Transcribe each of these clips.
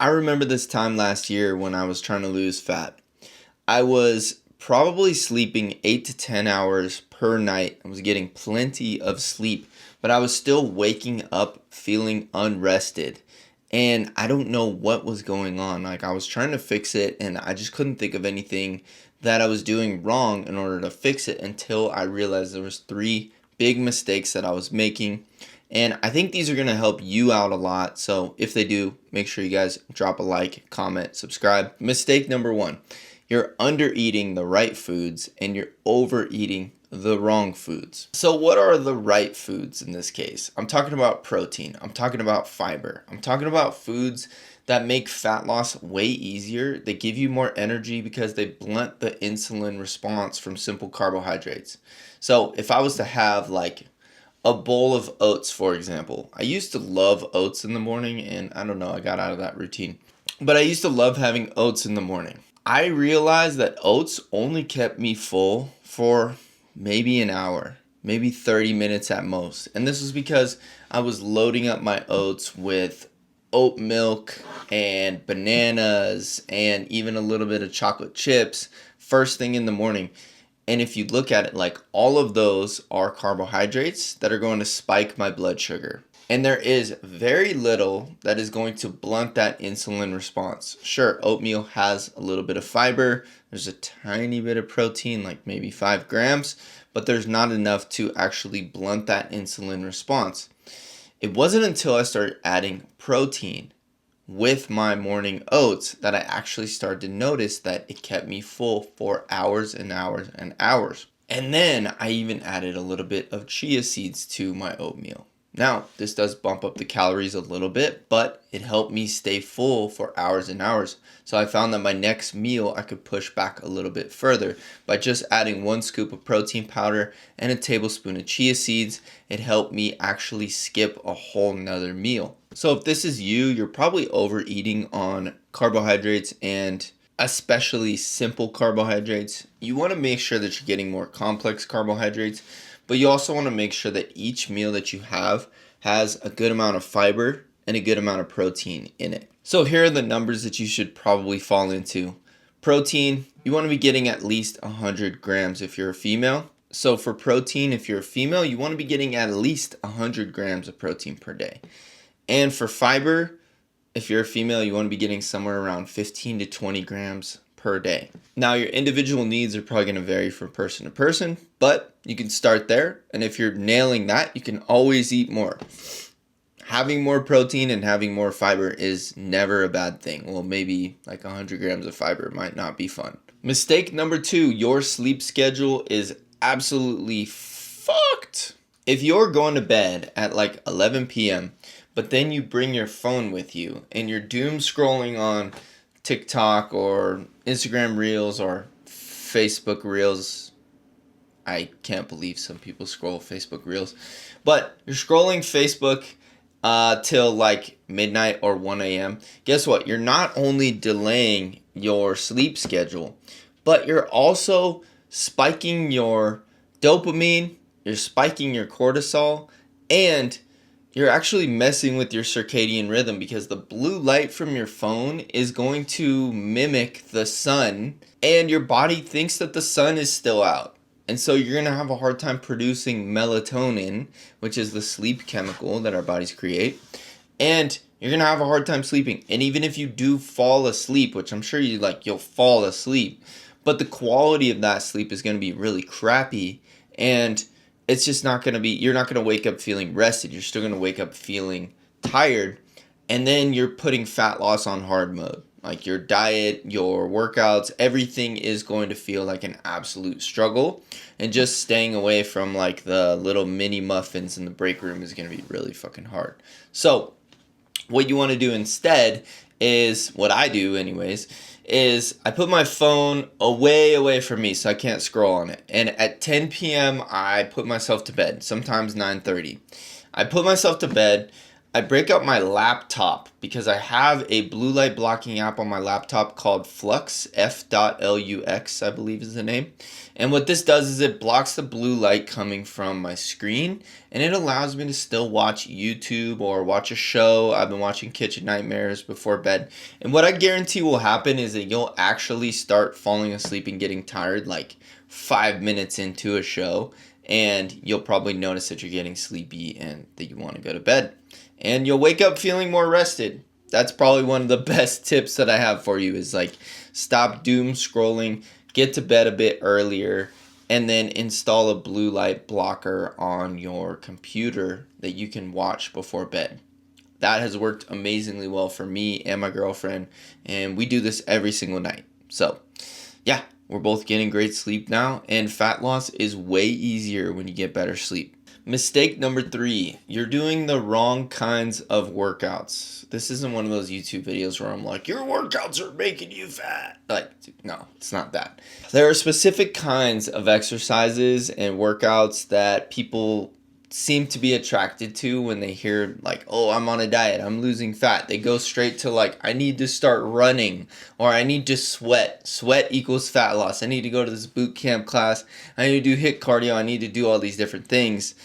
I remember this time last year when I was trying to lose fat. I was probably sleeping 8 to 10 hours per night. I was getting plenty of sleep, but I was still waking up feeling unrested. And I don't know what was going on. Like, I was trying to fix it and I just couldn't think of anything that I was doing wrong in order to fix it until I realized there was three big mistakes that I was making. And I think these are going to help you out a lot. So if they do, make sure you guys drop a like, comment, subscribe. Mistake number one, you're under eating the right foods and you're overeating the wrong foods. So what are the right foods in this case? I'm talking about protein. I'm talking about fiber. I'm talking about foods that make fat loss way easier. They give you more energy because they blunt the insulin response from simple carbohydrates. So if I was to have like a bowl of oats, for example. I used to love oats in the morning, and I don't know, I got out of that routine. But I used to love having oats in the morning. I realized that oats only kept me full for maybe an hour, maybe 30 minutes at most. And this was because I was loading up my oats with oat milk and bananas and even a little bit of chocolate chips first thing in the morning. And if you look at it, like all of those are carbohydrates that are going to spike my blood sugar. And there is very little that is going to blunt that insulin response. Sure, oatmeal has a little bit of fiber. There's a tiny bit of protein, like maybe 5 grams, but there's not enough to actually blunt that insulin response. It wasn't until I started adding protein with my morning oats that I actually started to notice that it kept me full for hours and hours and hours. And then I even added a little bit of chia seeds to my oatmeal. Now, this does bump up the calories a little bit, but it helped me stay full for hours and hours. So I found that my next meal I could push back a little bit further by just adding 1 scoop of protein powder and a tablespoon of chia seeds. It helped me actually skip a whole nother meal. So if this is you, you're probably overeating on carbohydrates and especially simple carbohydrates. You want to make sure that you're getting more complex carbohydrates, but you also want to make sure that each meal that you have has a good amount of fiber and a good amount of protein in it. So here are the numbers that you should probably fall into. Protein, you want to be getting at least 100 grams if you're a female. So for protein, if you're a female, you want to be getting at least 100 grams of protein per day. And for fiber, if you're a female, you want to be getting somewhere around 15 to 20 grams per day. Now, your individual needs are probably going to vary from person to person, but you can start there. And if you're nailing that, you can always eat more. Having more protein and having more fiber is never a bad thing. Well, maybe like 100 grams of fiber might not be fun. Mistake number 2, your sleep schedule is absolutely fucked. If you're going to bed at like 11 p.m., but then you bring your phone with you and you're doom scrolling on TikTok or Instagram Reels or Facebook Reels. I can't believe some people scroll Facebook Reels. But you're scrolling Facebook till like midnight or 1 a.m. Guess what? You're not only delaying your sleep schedule, but you're also spiking your dopamine, you're spiking your cortisol, and you're actually messing with your circadian rhythm because the blue light from your phone is going to mimic the sun, and your body thinks that the sun is still out. And so you're going to have a hard time producing melatonin, which is the sleep chemical that our bodies create. And you're going to have a hard time sleeping. And even if you do fall asleep, which I'm sure you'll fall asleep, but the quality of that sleep is going to be really crappy. And it's just not going to be, you're not going to wake up feeling rested. You're still going to wake up feeling tired. And then you're putting fat loss on hard mode. Like your diet, your workouts, everything is going to feel like an absolute struggle. And just staying away from like the little mini muffins in the break room is going to be really fucking hard. So what you want to do instead is, what I do anyways, is I put my phone away from me so I can't scroll on it. And at 10 p.m. I put myself to bed, sometimes 9:30. I put myself to bed. I break up my laptop because I have a blue light blocking app on my laptop called Flux, F.LUX, I believe is the name. And what this does is it blocks the blue light coming from my screen, and it allows me to still watch YouTube or watch a show. I've been watching Kitchen Nightmares before bed. And what I guarantee will happen is that you'll actually start falling asleep and getting tired like 5 minutes into a show, and you'll probably notice that you're getting sleepy and that you want to go to bed. And you'll wake up feeling more rested. That's probably one of the best tips that I have for you is like stop doom scrolling, get to bed a bit earlier, and then install a blue light blocker on your computer that you can watch before bed. That has worked amazingly well for me and my girlfriend, and we do this every single night. So, yeah, we're both getting great sleep now, and fat loss is way easier when you get better sleep. Mistake number 3, you're doing the wrong kinds of workouts. This isn't one of those YouTube videos where I'm like, your workouts are making you fat. Like, no, it's not that. There are specific kinds of exercises and workouts that people seem to be attracted to when they hear like, oh, I'm on a diet, I'm losing fat. They go straight to like, I need to start running, or I need to sweat. Sweat equals fat loss. I need to go to this boot camp class. I need to do HIIT cardio. I need to do all these different things,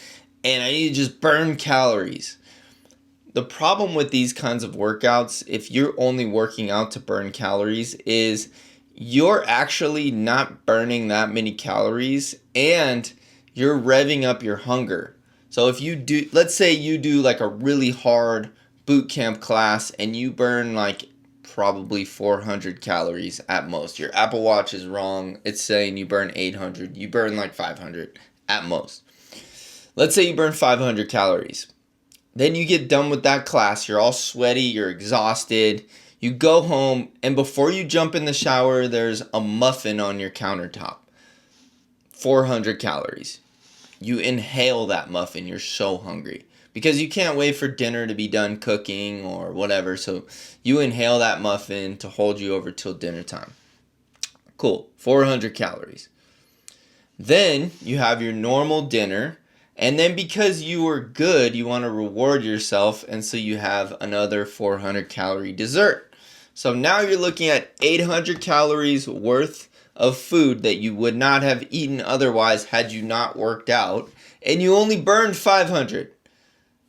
and I need to just burn calories. The problem with these kinds of workouts, if you're only working out to burn calories, is you're actually not burning that many calories, and you're revving up your hunger. So if you do, let's say you do like a really hard boot camp class and you burn like probably 400 calories at most. Your Apple Watch is wrong. It's saying you burn 800. You burn like 500 at most. Let's say you burn 500 calories. Then you get done with that class. You're all sweaty. You're exhausted. You go home, and before you jump in the shower, there's a muffin on your countertop. 400 calories. You inhale that muffin, you're so hungry because you can't wait for dinner to be done cooking or whatever. So you inhale that muffin to hold you over till dinner time. Cool, 400 calories. Then you have your normal dinner, and then because you were good, you want to reward yourself, and so you have another 400 calorie dessert. So now you're looking at 800 calories worth of food that you would not have eaten otherwise had you not worked out, and you only burned 500,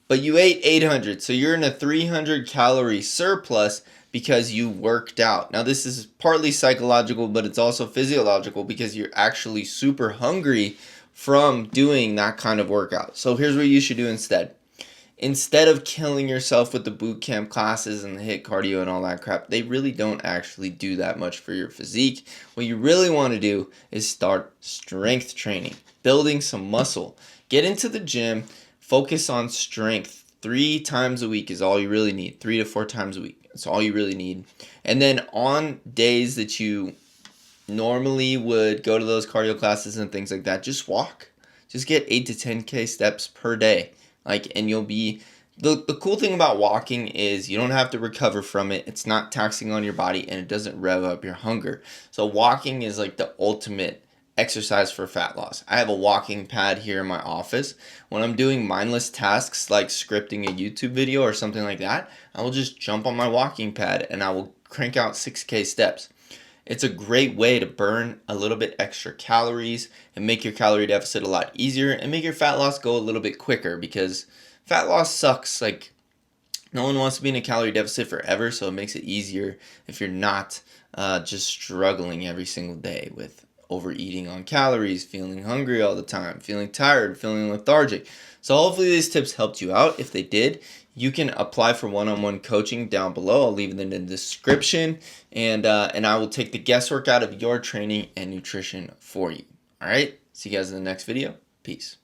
but you ate 800, so you're in a 300 calorie surplus because you worked out. Now this is partly psychological, but it's also physiological because you're actually super hungry from doing that kind of workout. So here's what you should do instead. Instead of killing yourself with the boot camp classes and the HIIT cardio and all that crap, they really don't actually do that much for your physique. What you really want to do is start strength training, building some muscle. Get into the gym, focus on strength. 3 times a week is all you really need. 3 to 4 times a week. That's all you really need. And then on days that you normally would go to those cardio classes and things like that, just walk. Just get 8 to 10K steps per day. And you'll be, the cool thing about walking is you don't have to recover from it. It's not taxing on your body, and it doesn't rev up your hunger. So walking is like the ultimate exercise for fat loss. I have a walking pad here in my office. When I'm doing mindless tasks like scripting a YouTube video or something like that, I will just jump on my walking pad and I will crank out 6K steps. It's a great way to burn a little bit extra calories and make your calorie deficit a lot easier and make your fat loss go a little bit quicker, because fat loss sucks. Like, no one wants to be in a calorie deficit forever, so it makes it easier if you're not just struggling every single day with overeating on calories, feeling hungry all the time, feeling tired, feeling lethargic. So hopefully these tips helped you out. If they did, you can apply for one-on-one coaching down below. I'll leave it in the description, and I will take the guesswork out of your training and nutrition for you. All right, see you guys in the next video. Peace.